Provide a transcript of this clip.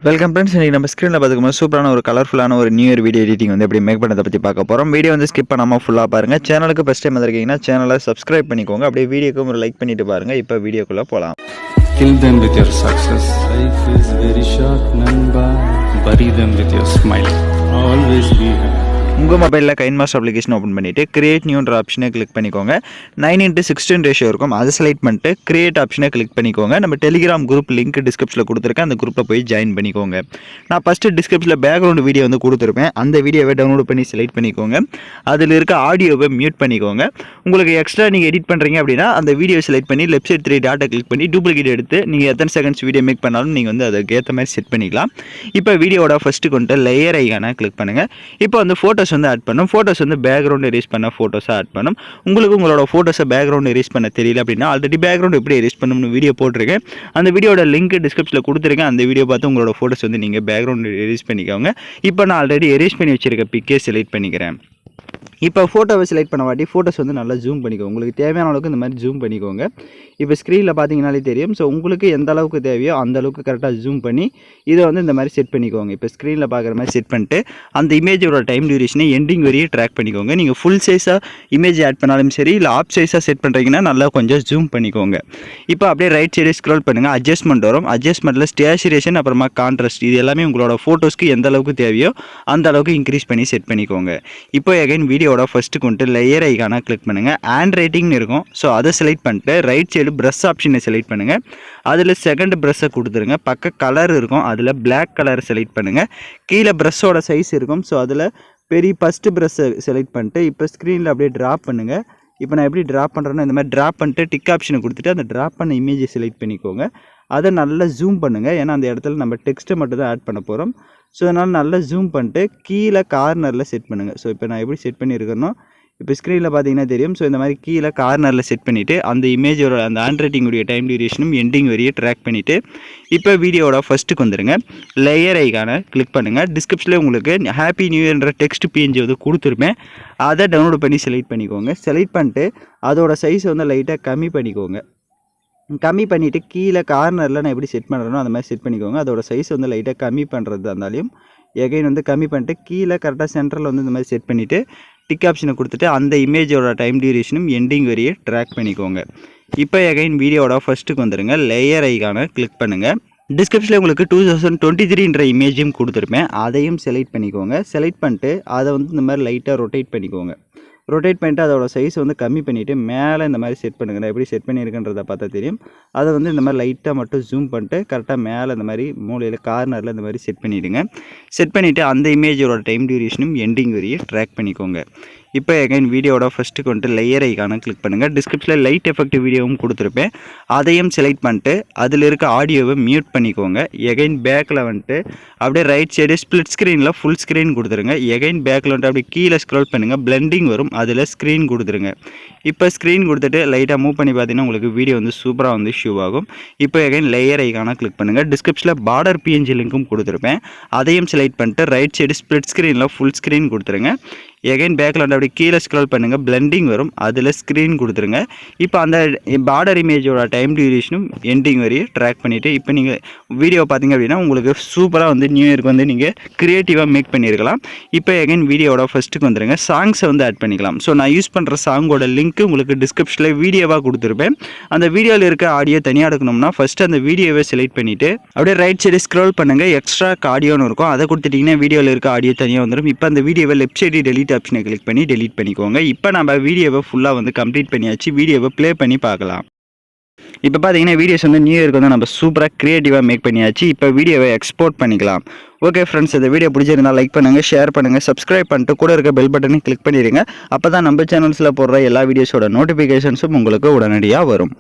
Welcome friends. இன்னைக்கு நம்ம ஸ்க்ரீனில் பார்த்துக்கும்போது சூப்பரான ஒரு கலர்ஃபுல்லான ஒரு நியூ இயர் வீடியோ எடிட்டிங் வந்து எப்படி மேக் பண்ணதை பற்றி பார்க்க போகிறோம். வீடியோ வந்து ஸ்கிப் பண்ணாமல் ஃபுல்லாக பாருங்கள். சேனலுக்கு ஃபஸ்ட் டைம் வந்திருக்கீங்கன்னா சேனலை சப்ஸ்கிரைப் பண்ணிக்கோங்க. அப்படியே வீடியோக்கு ஒரு லைக் பண்ணிட்டு பாருங்கள். இப்போ வீடியோக்குள்ளே போகலாம். Kill them with your success. Life is very short, Namba. Bury them with your smile. Always be happy. உங்கள் மொபைலில் கைன்மாஸ்டர் அப்ளிகேஷன் ஓப்பன் பண்ணிவிட்டு கிரியேட் நியூன்ற ஆப்ஷனை கிளிக் பண்ணிக்கோங்க. 9:16 ரேஷியோ இருக்கும், அதை செலக்ட் பண்ணிட்டு கிரியேட் ஆப்ஷனை கிளிக் பண்ணிக்கோங்க. நம்ம டெலிகிராம் குரூப் லிங்க் டிஸ்கிரிப்ஷனில் கொடுத்துருக்கேன், அந்த குரூப்பில் போய் ஜாயின் பண்ணிக்கோங்க. நான் ஃபஸ்ட்டு டிஸ்கிரிப்ஷனில் பேக்ரவுண்ட் வீடியோ வந்து கொடுத்துருப்பேன், அந்த வீடியோவை டவுன்லோட் பண்ணி செலக்ட் பண்ணிக்கோங்க. அதில் இருக்க ஆடியோவை மியூட் பண்ணிக்கோங்க. உங்களுக்கு எக்ஸ்ட்ரா நீங்கள் எடிட் பண்ணுறீங்க அப்படின்னா அந்த வீடியோ செலக்ட் பண்ணி லெஃப்ட் சைட் 3 டாட்டை கிளிக் பண்ணி டூப்ளிகேட் எடுத்து நீங்கள் எத்தனை செகண்ட்ஸ் வீடியோ மேக் பண்ணாலும் நீங்கள் வந்து அதுக்கு ஏற்ற மாதிரி செட் பண்ணிக்கலாம். இப்போ வீடியோட ஃபஸ்ட்டு கொண்டு லேயர் ஐகானை கிளிக் பண்ணுங்கள். இப்போ வந்து ஃபோட்டோஸ் வந்து ஆட் பண்ணும். ஃபோட்டோஸ் வந்து பேக்ரவுண்ட் எரேஸ் பண்ண ஃபோட்டோஸாக ஆட் பண்ணும். உங்களுக்கு உங்களோட ஃபோட்டோஸை பேக்ரவுண்ட் எரேஸ் பண்ண தெரியல அப்படின்னா ஆல்ரெடி பேக்ரவுண்ட் எப்படி எரேஸ் பண்ணணும்னு வீடியோ போட்டிருக்கேன், அந்த வீடியோட லிங்க் டிஸ்கிரிப்ஷனில் கொடுத்துருக்கேன். அந்த வீடியோ பார்த்து உங்களோட ஃபோட்டோஸ் வந்து நீங்கள் பேக்ரவுண்ட் எரேஸ் பண்ணிக்கோங்க. இப்போ நான் ஆல்ரெடி எரேஸ் பண்ணி வச்சிருக்க பிக்கே செலக்ட் பண்ணிக்கிறேன். இப்போ ஃபோட்டோவை செலக்ட் பண்ண வாட்டி ஃபோட்டோஸ் வந்து நல்லா ஜூம் பண்ணிக்கோங்க. உங்களுக்கு தேவையான அளவுக்கு இந்த மாதிரி ஜூம் பண்ணிக்கோங்க. இப்போ ஸ்க்ரீனில் பார்த்தீங்கனாலே தெரியும். ஸோ உங்களுக்கு எந்த அளவுக்கு தேவையோ அந்த அளவுக்கு கரெக்டாக ஜூம் பண்ணி இதை வந்து இந்த மாதிரி செட் பண்ணிக்கோங்க. இப்போ ஸ்க்ரீனில் பார்க்குற மாதிரி செட் பண்ணிட்டு அந்த இமேஜோட டைம் டியூரேஷனை எண்டிங் வரையே ட்ராக் பண்ணிக்கோங்க. நீங்கள் ஃபுல் சைஸாக இமேஜ் ஆட் பண்ணாலும் சரி, இல்லை ஆஃப் சைஸாக செட் பண்ணுறீங்கன்னா நல்லா கொஞ்சம் ஜூம் பண்ணிக்கோங்க. இப்போ அப்படியே ரைட் சைடு ஸ்க்ரோல் பண்ணுங்கள், அட்ஜஸ்ட்மெண்ட் வரும். அட்ஜஸ்ட்மெண்ட்டில் ஸ்டேச்சுரேஷன் அப்புறமா கான்ட்ராஸ்ட் இது எல்லாமே உங்களோட ஃபோட்டோஸ்க்கு எந்த அளவுக்கு தேவையோ அந்த அளவுக்கு இன்க்ரீஸ் பண்ணி செட் பண்ணிக்கோங்க. இப்போ அகைன் வீடியோட ஃபஸ்ட்டு கொண்டு லேயர் ஐகானை கிளிக் பண்ணுங்கள். ஹேண்ட் ரைட்டிங்னு இருக்கும், ஸோ அதை செலக்ட் பண்ணிட்டு ரைட் சைடு ப்ரஷ் ஆப்ஷனை செலக்ட் பண்ணுங்கள். அதில் செகண்ட் ப்ரஷ்ஷை கொடுத்துருங்க. பக்க கலர் இருக்கும், அதில் பிளாக் கலர் செலக்ட் பண்ணுங்கள். கீழே ப்ரஷ்ஷோட சைஸ் இருக்கும், ஸோ அதில் பெரிய ஃபஸ்ட்டு ப்ரஷ்ஷை செலக்ட் பண்ணிட்டு இப்போ ஸ்க்ரீனில் அப்படியே ட்ராப் பண்ணுங்கள். இப்போ நான் எப்படி ட்ராப் பண்ணுறேன்னா இந்த மாதிரி ட்ராப் பண்ணிட்டு டிக் ஆப்ஷனை கொடுத்துட்டு அந்த ட்ராப் பண்ண இமேஜை செலக்ட் பண்ணிக்கோங்க. அதை நல்லா ஜூம் பண்ணுங்கள், ஏன்னா அந்த இடத்துல நம்ம டெக்ஸ்ட்டை மட்டும் தான் ஆட் பண்ண போகிறோம். ஸோ அதனால் நல்லா ஜூம் பண்ணிட்டு கீழே கார்னரில் செட் பண்ணுங்கள். ஸோ இப்போ நான் எப்படி செட் பண்ணியிருக்கேனோ இப்போ ஸ்க்ரீனில் பார்த்தீங்கன்னா தெரியும். ஸோ இந்த மாதிரி கீழே கார்னரில் செட் பண்ணிவிட்டு அந்த இமேஜோட அந்த ஹேண்ட் ரைட்டிங்குடைய டைம் டியூரேஷனும் எண்டிங் வரையே ட்ராக் பண்ணிவிட்டு இப்போ வீடியோட ஃபஸ்ட்டுக்கு வந்துடுங்க. லேயர் ஐகானை கிளிக் பண்ணுங்கள். டிஸ்கிரிப்ஷனில் உங்களுக்கு ஹாப்பி நியூ இயர்ன்ற டெக்ஸ்ட் பிஎன்ஜி வந்து கொடுத்துருப்பேன், அதை டவுன்லோட் பண்ணி செலக்ட் பண்ணிக்கோங்க. செலக்ட் பண்ணிட்டு அதோட சைஸை வந்து லைட்டாக கம்மி பண்ணிக்கோங்க. கம்மி பண்ணிவிட்டு கீழே கார்னரில் நான் எப்படி செட் பண்ணுறேனோ அந்த மாதிரி செட் பண்ணிக்கோங்க. அதோட சைஸ் வந்து லைட்டாக கம்மி பண்ணுறதா இருந்தாலும் எகைன் வந்து கம்மி பண்ணிட்டு கீழே கரெக்டாக சென்டரில் வந்து இந்த மாதிரி செட் பண்ணிவிட்டு டிக் ஆப்ஷனை கொடுத்துட்டு அந்த இமேஜோட டைம் டியூரேஷனும் எண்டிங் வரையே ட்ராக் பண்ணிக்கோங்க. இப்போ எகைன் வீடியோட ஃபஸ்ட்டுக்கு வந்துடுங்க. லேயர் ஐகானை கிளிக் பண்ணுங்கள். டிஸ்கிரிப்ஷனில் உங்களுக்கு 2023ன்ற இமேஜையும் கொடுத்துருப்பேன், அதையும் செலக்ட் பண்ணிக்கோங்க. செலக்ட் பண்ணிட்டு அதை வந்து இந்த மாதிரி லைட்டாக ரொட்டேட் பண்ணிக்கோங்க. ரொட்டேட் பண்ணிட்டு அதோட சைஸ் வந்து கம்மி பண்ணிவிட்டு மேலே இந்த மாதிரி செட் பண்ணுங்கள். நான் எப்படி செட் பண்ணியிருக்கேன்றதை பார்த்தா தெரியும். அதை வந்து இந்த மாதிரி லைட்டாக மட்டும் ஜூம் பண்ணிட்டு கரெக்டாக மேலே இந்த மாதிரி மூலையில் கார்னரில் இந்த மாதிரி செட் பண்ணிவிடுங்க. செட் பண்ணிவிட்டு அந்த இமேஜோட டைம் டியூரேஷனும் எண்டிங் வரையே ட்ராக் பண்ணிக்கோங்க. இப்போ எகைன் வீடியோட ஃபஸ்ட்டுக்கு வந்துட்டு லேயர் ஐகானை கிளிக் பண்ணுங்கள். டிஸ்கிரிப்ஷனில் லைட் எஃபெக்ட் வீடியோவும் கொடுத்துருப்பேன், அதையும் செலக்ட் பண்ணிட்டு அதில் இருக்க ஆடியோவை மியூட் பண்ணிக்கோங்க. எகைன் பேக்கில் வந்துட்டு அப்படியே ரைட் சைடு ஸ்ப்ளிட் ஸ்க்ரீனில் ஃபுல் ஸ்க்ரீன் கொடுத்துருங்க. எகைன் பேக்கில் வந்துட்டு அப்படியே கீழே ஸ்க்ரோல் பண்ணுங்கள், பிளெண்டிங் வரும், அதில் ஸ்க்ரீன் கொடுத்துருங்க. இப்போ ஸ்க்ரீன் கொடுத்துட்டு லைட்டாக மூவ் பண்ணி பார்த்தீங்கன்னா உங்களுக்கு வீடியோ வந்து சூப்பராக வந்து ஷூ ஆகும். இப்போ எகைன் லேயர் ஐகானை கிளிக் பண்ணுங்கள். டிஸ்கிரிப்ஷனில் பார்டர் பிஎன்ஜி லிங்க்கும் கொடுத்துருப்பேன், அதையும் செலக்ட் பண்ணிட்டு ரைட் சைடு ஸ்ப்ளிட் ஸ்க்ரீனில் ஃபுல் ஸ்க்ரீன் கொடுத்துருங்க. எகைன் பேக்கில் வந்து அப்படியே கீழே ஸ்க்ரோல் பண்ணுங்கள், பிளெண்டிங் வரும், அதில் ஸ்க்ரீன் கொடுத்துருங்க. இப்போ அந்த பார்டர் இமேஜோட டைம் டியூரேஷனும் எண்டிங் வரையே ட்ராக் பண்ணிவிட்டு இப்போ நீங்கள் வீடியோ பார்த்தீங்க அப்படின்னா உங்களுக்கு சூப்பராக வந்து நியூ இயருக்கு வந்து நீங்கள் க்ரியேட்டிவாக மேக் பண்ணியிருக்கலாம். இப்போ எகைன் வீடியோட ஃபஸ்ட்டுக்கு வந்துடுங்க. சாங்ஸை வந்து ஆட் பண்ணிக்கலாம். ஸோ நான் யூஸ் பண்ணுற சாங்கோட லிங்க்கு உங்களுக்கு டிஸ்கிரிப்ஷனில் வீடியோவாக கொடுத்துருப்பேன். அந்த வீடியோவில் இருக்க ஆடியோ தனியாக எடுக்கணும்னா ஃபஸ்ட்டு அந்த வீடியோவை செலக்ட் பண்ணிவிட்டு அப்படியே ரைட் சைடு ஸ்க்ரோல் பண்ணுங்கள். எக்ஸ்ட்ரா ஆடியோன்னு இருக்கும், அதை கொடுத்துட்டிங்கன்னா வீடியோவில் இருக்க ஆடியோ தனியாக வந்துடும். இப்போ அந்த வீடியோவை லெஃப்ட் சைடு டெலிட் ஆப்ஷனை கிளிக் பண்ணி டெலீட் பண்ணிக்கோங்க. இப்போ நம்ம வீடியோவை ஃபுல்லாக வந்து கம்ப்ளீட் பண்ணியாச்சு. வீடியோவை ப்ளே பண்ணி பார்க்கலாம். இப்போ பார்த்தீங்கன்னா வீடியோஸ் வந்து நியூ இயருக்கு வந்து நம்ம சூப்பராக க்ரியேட்டிவாக மேக் பண்ணியாச்சு. இப்போ வீடியோவை எக்ஸ்போர்ட் பண்ணிக்கலாம். ஓகே ஃப்ரெண்ட்ஸ், இந்த வீடியோ பிடிச்சிருந்தால் லைக் பண்ணுங்கள், ஷேர் பண்ணுங்கள், சப்ஸ்கிரைப் பண்ணிட்டு கூட இருக்க பெல் பட்டனை கிளிக் பண்ணிடுங்க. அப்போ தான் நம்ம சேனல்ஸில் போடுற எல்லா வீடியோஸோட நோட்டிஃபிகேஷன்ஸும் உங்களுக்கு உடனடியாக வரும்.